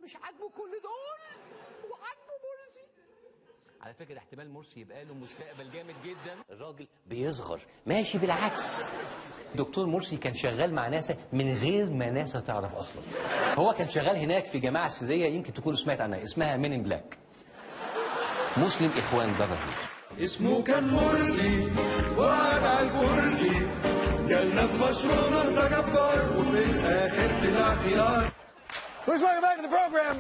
مش عاجبه كل دول وعاجبه مرسي. على فكرة احتمال مرسي يبقى له مستقبل جامد جدا. الراجل بيصغر ماشي بالعكس. دكتور مرسي كان شغال مع ناسا من غير ما ناسا تعرف اصلا. هو كان شغال هناك في جماعة سرية يمكن تكونوا سمعت عنها اسمها مين ان بلاك. مسلم اخوان بابا. اسمه كان مرسي وقعد على الكرسي جالنا بمشروع نهضة جبار وفي الاخر طلع خيار. Please welcome back to the program.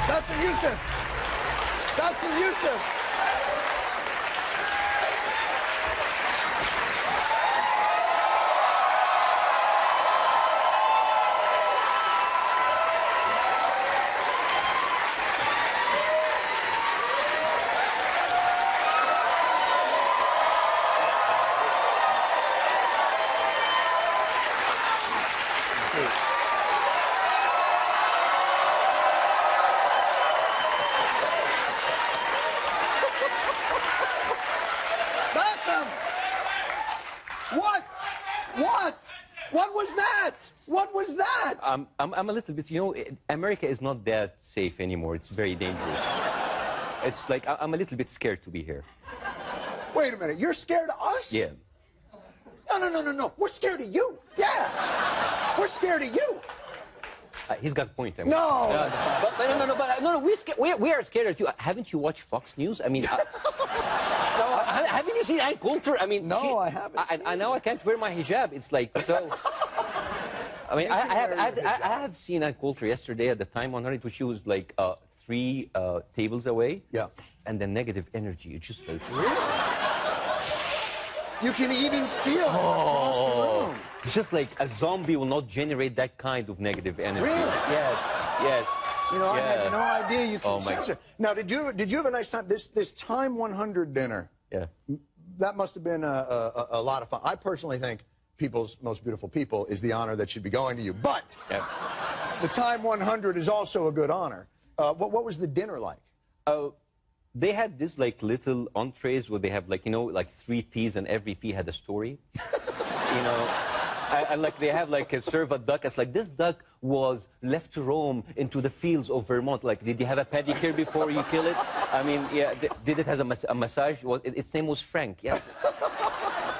Bاسm Youssef. Bاسm Youssef. I'm a little bit, you know, America is not that safe anymore. It's very dangerous. It's like, I'm a little bit scared to be here. Wait a minute, you're scared of us? Yeah. No. We're scared of you. Yeah. We're scared of you. He's got a point. I mean. No. We are scared of you. Haven't you watched Fox News? I mean, no, haven't you seen Ann Coulter? I mean, no, I haven't. I now I can't wear my hijab. It's like so. I mean, I have seen Ann Coulter yesterday at the Time 100, which she was like 3 tables away. Yeah. And the negative energy, it's just like. You can even feel it across the room. It's just like a zombie will not generate that kind of negative energy. Really? Yes. You know, I had no idea you could sense it. Now, did you have a nice time? This Time 100 dinner. Yeah. That must have been a lot of fun. I personally think People's Most Beautiful People is the honor that should be going to you. But the Time 100 is also a good honor. What was the dinner like? They had this like little entrees where they have like, you know, like 3 peas and every pea had a story. You know, and like they have like serve a duck. It's like this duck was left to roam into the fields of Vermont. Like, did you have a pedicure before you kill it? I mean, yeah, did it have a massage? Well, its name was Frank, yes.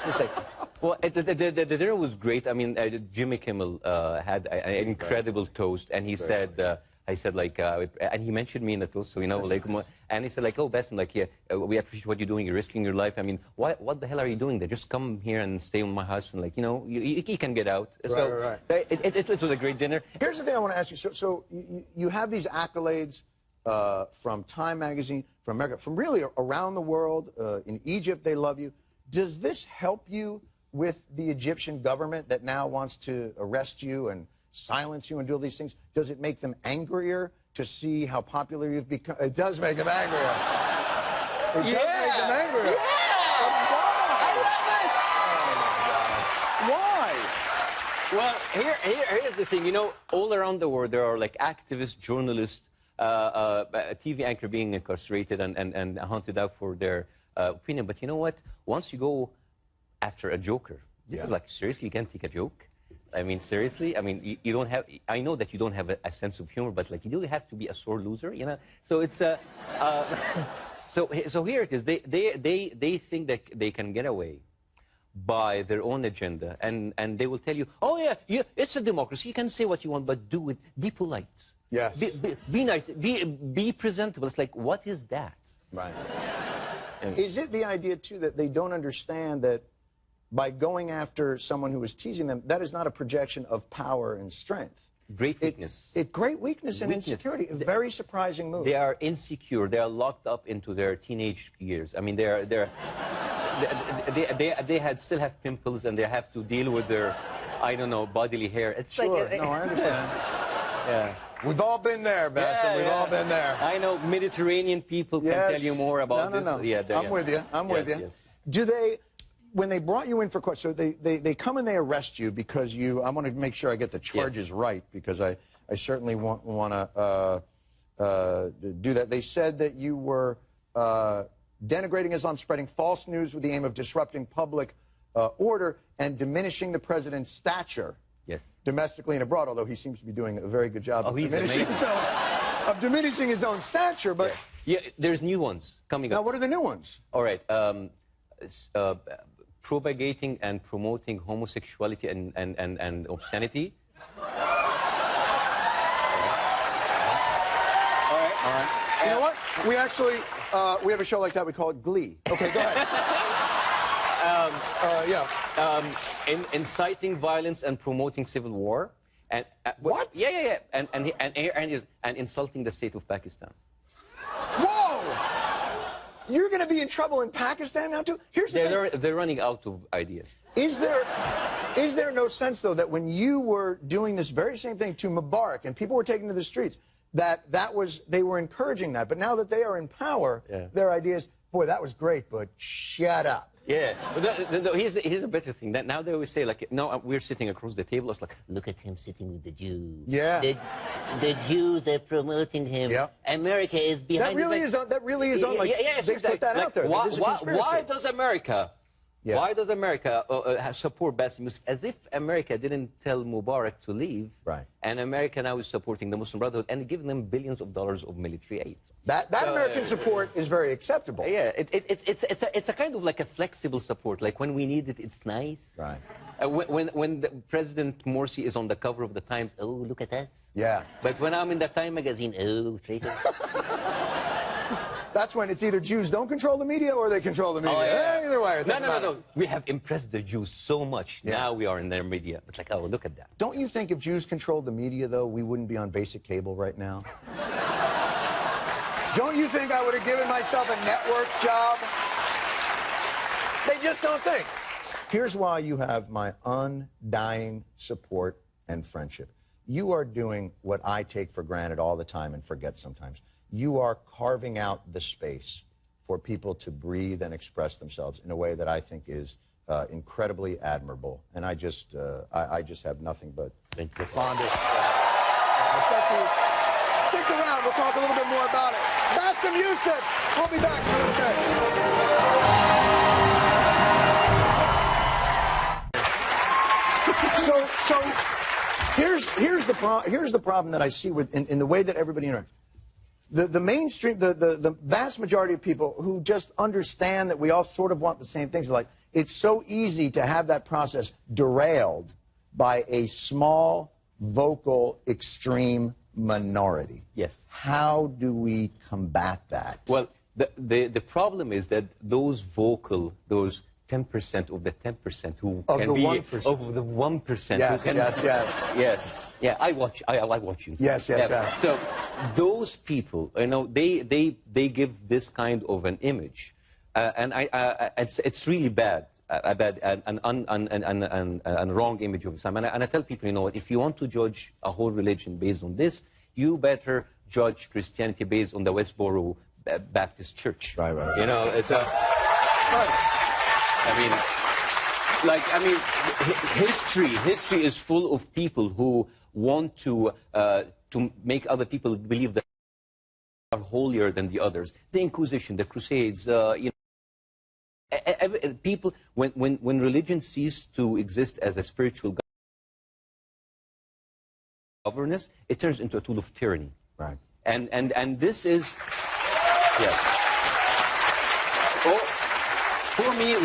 It's like, well, the dinner was great. I mean, Jimmy Kimmel had an incredible toast, and he said, I said, like, and he mentioned me in the toast, so, you know, like, and he said, like, oh, Bاسm, like, yeah, we appreciate what you're doing. You're risking your life. I mean, what the hell are you doing there? Just come here and stay in my house, and, like, you know, you can get out. Right. It was a great dinner. Here's the thing I want to ask you. So you have these accolades from Time Magazine, from America, from really around the world. In Egypt, they love you. Does this help you with the Egyptian government that now wants to arrest you and silence you and do all these things? Does it make them angrier to see how popular you've become? It does make them angrier. It does make them angrier. Yeah! I love it! Oh, my God. Why? Well, here's the thing. You know, all around the world, there are like activists, journalists, a TV anchor being incarcerated and hunted out for their opinion. But you know what? Once you go after a joker, this is like, seriously, you can't take a joke? I mean, seriously? I mean, you don't have... I know that you don't have a sense of humor, but, like, you do have to be a sore loser, you know? So it's... so here it is. They think that they can get away by their own agenda, and they will tell you, oh, yeah, it's a democracy. You can say what you want, but do it. Be polite. Yes. Be nice. Be presentable. It's like, what is that? Right. Is it the idea, too, that they don't understand that by going after someone who is teasing them, that is not a projection of power and strength? Great weakness. Great weakness and insecurity. A very surprising move. They are insecure. They are locked up into their teenage years. I mean, they still have pimples, and they have to deal with their, I don't know, bodily hair. It's sure. Like, no, I understand. Yeah. We've all been there, Bاسm. We've all been there. I know Mediterranean people can tell you more about this. No. Yeah, I'm with you. I'm with you. Yes. Do they, when they brought you in for court, so they come and they arrest you because you, I want to make sure I get the charges right, because I certainly want to do that. They said that you were denigrating Islam, spreading false news with the aim of disrupting public order and diminishing the president's stature. Yes. Domestically and abroad, although he seems to be doing a very good job of diminishing his own stature. But yeah, there's new ones coming up. Now, what are the new ones? All right. Propagating and promoting homosexuality and obscenity. All right. You know what? We actually, we have a show like that. We call it Glee. Okay, go ahead. Inciting violence and promoting civil war. And what? Yeah. And insulting the state of Pakistan. Whoa! You're going to be in trouble in Pakistan now too? Here's the thing. They're running out of ideas. Is there no sense though that when you were doing this very same thing to Mubarak and people were taking to the streets, they were encouraging that, but now that they are in power, their ideas, boy, that was great, but shut up. Yeah. No, here's a better thing. That now they always say, like, no, we're sitting across the table. It's like, look at him sitting with the Jews. Yeah. The Jews are promoting him. Yeah. America is behind. That really is on. Like, they put that out there. Why does America? Yeah. Why does America support Bashar Yusuf? As if America didn't tell Mubarak to leave. Right. And America now is supporting the Muslim Brotherhood and giving them billions of dollars of military aid. That American support is very acceptable. Yeah, it's a kind of like a flexible support. Like when we need it, it's nice. Right. When the President Morsi is on the cover of the Times, oh, look at us. Yeah. But when I'm in the Time magazine, oh, traitors. That's when it's either Jews don't control the media or they control the media. Oh, yeah. Either way, it doesn't matter. No. We have impressed the Jews so much. Yeah. Now we are in their media. It's like, oh, look at that. Don't you think if Jews controlled the media, though, we wouldn't be on basic cable right now? Don't you think I would have given myself a network job? They just don't think. Here's why you have my undying support and friendship. You are doing what I take for granted all the time and forget sometimes. You are carving out the space for people to breathe and express themselves in a way that I think is incredibly admirable. And I just have nothing but the fondest. Stick around. We'll talk a little bit more about it. Bاسم Youssef. We'll be back in a little bit. So here's the problem that I see with in the way that everybody interacts. The mainstream, the vast majority of people who just understand that we all sort of want the same things, are like, it's so easy to have that process derailed by a small, vocal, extreme minority. Yes. How do we combat that? Well, the problem is that those 10% of the 10% who of can the be 1%. Of the 1%. Yes. Yeah, I watch you. Yes. So those people, you know, they give this kind of an image, and it's really bad. A bad and wrong image of Islam. And I tell people, you know what, if you want to judge a whole religion based on this, you better judge Christianity based on the Westboro Baptist Church. Right. You know, it's a... history is full of people who want to make other people believe that they are holier than the others. The Inquisition, the Crusades, you know, people, when religion ceased to exist as a spiritual governance, it turns into a tool of tyranny. Right. And this is, yeah. For me,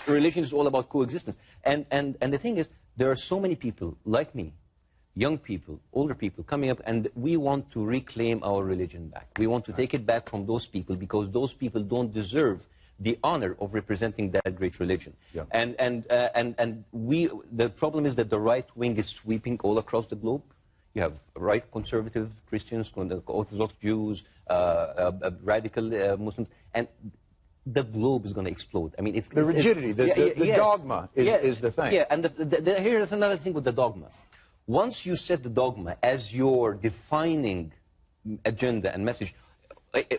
religion is all about coexistence. And the thing is, there are so many people like me, young people, older people coming up, and we want to reclaim our religion back. We want to take it back from those people because those people don't deserve the honor of representing that great religion. Yeah. And the problem is that the right wing is sweeping all across the globe. You have right conservative Christians, Orthodox Jews, radical Muslims, and the globe is going to explode. I mean, it's the rigidity, the dogma is the thing. Yeah, and here's another thing with the dogma. Once you set the dogma as your defining agenda and message,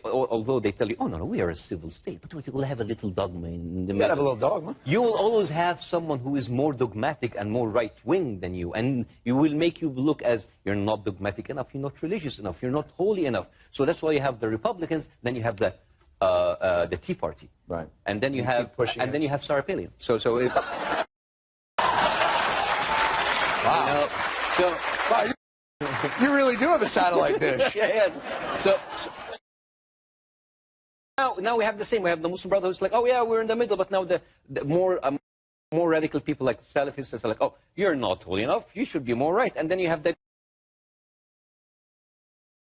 although they tell you, oh, no, we are a civil state, but we will have a little dogma in the middle. You gotta have a little dogma. You will always have someone who is more dogmatic and more right-wing than you, and you will make you look as you're not dogmatic enough, you're not religious enough, you're not holy enough. So that's why you have the Republicans, then you have the Tea Party. Right. And then you have, then you have Sarah Palin. So it, wow. You know, so... Wow, you really do have a satellite dish. Yes. So now we have the same. We have the Muslim Brotherhood who's like, oh yeah, we're in the middle. But now the more radical people like Salafists are like, oh, you're not holy enough. You should be more right. And then you have the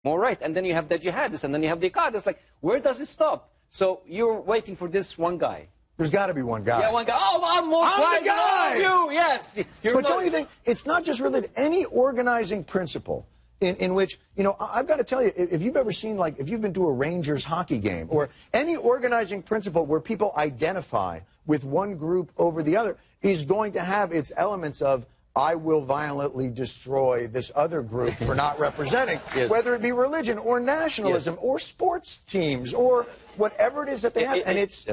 more right. And then you have the jihadists. And then you have the Qadists. Like, where does it stop? So you're waiting for this one guy. There's got to be one guy. Yeah, one guy. Oh, I'm the guy. You, yes. But don't you think it's not just related? Any organizing principle in which, you know, I've got to tell you, if you've ever seen, like, if you've been to a Rangers hockey game, or any organizing principle where people identify with one group over the other, is going to have its elements of, I will violently destroy this other group for not representing, yes. Whether it be religion or nationalism, yes. Or sports teams or whatever it is that they have, and it's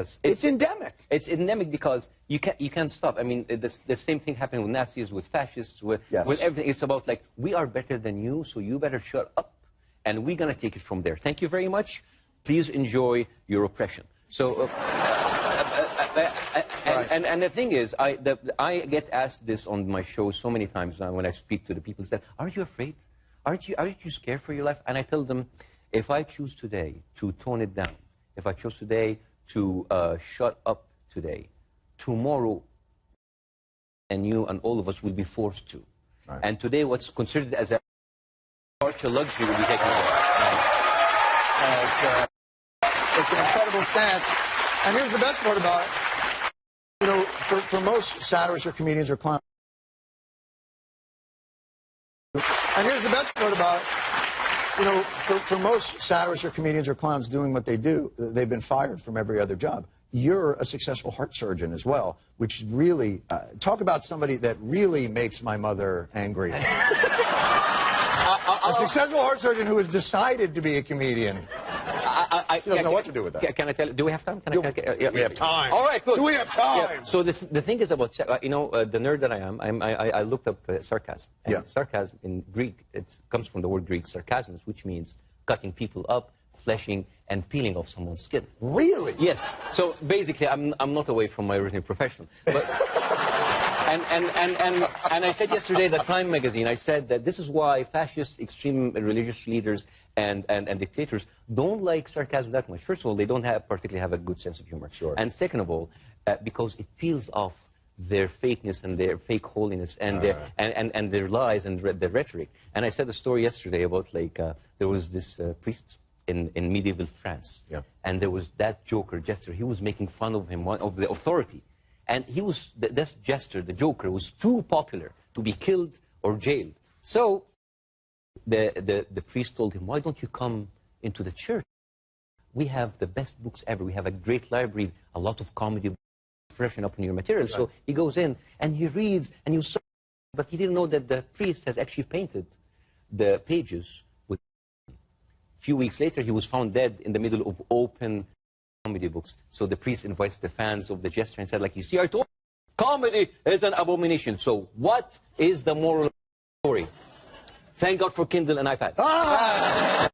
endemic. It's endemic because you can't stop. I mean, the same thing happened with Nazis, with fascists, with everything. It's about like, we are better than you, so you better shut up, and we're gonna take it from there. Thank you very much. Please enjoy your oppression. So. And the thing is, I get asked this on my show so many times now when I speak to the people. Say, aren't you afraid? Aren't you scared for your life? And I tell them, if I choose today to tone it down, if I choose today to shut up today, tomorrow, and you and all of us will be forced to. Right. And today, what's considered as a partial luxury will be taken away. It's an incredible stance. And here's the best part about it. You know, for most satirists or comedians or clowns, and here's the best part about it. You know, for most satirists or comedians or clowns doing what they do, they've been fired from every other job. You're a successful heart surgeon as well, which really, talk about somebody that really makes my mother angry. A successful heart surgeon who has decided to be a comedian. She doesn't know what to do with that. Can I tell you? Do we have time? We have time. All right, good. Do we have time? Yeah. So the thing is about, you know, the nerd that I am, I looked up sarcasm. And sarcasm in Greek, it comes from the word Greek sarcasm, which means cutting people up, fleshing, and peeling off someone's skin. Really? Yes. So basically, I'm not away from my original profession. But, and I said yesterday that Time magazine, I said that this is why fascist, extreme religious leaders and dictators don't like sarcasm that much. First of all, they don't particularly have a good sense of humor. Sure. And second of all, because it peels off their fakeness and their fake holiness and their lies and their rhetoric. And I said a story yesterday about, like, there was this priest in medieval France. Yeah. And there was that joker, jester. He was making fun of him, of the authority. And he was, this jester, the joker, was too popular to be killed or jailed. So the priest told him, why don't you come into the church? We have the best books ever. We have a great library, a lot of comedy, freshen up in your material. Right. So he goes in and he reads and you saw, but he didn't know that the priest has actually painted the pages with. A few weeks later, he was found dead in the middle of open comedy books. So the priest invites the fans of the jester and said, like, you see, I told you, comedy is an abomination. So what is the moral story? Thank God for Kindle and iPad.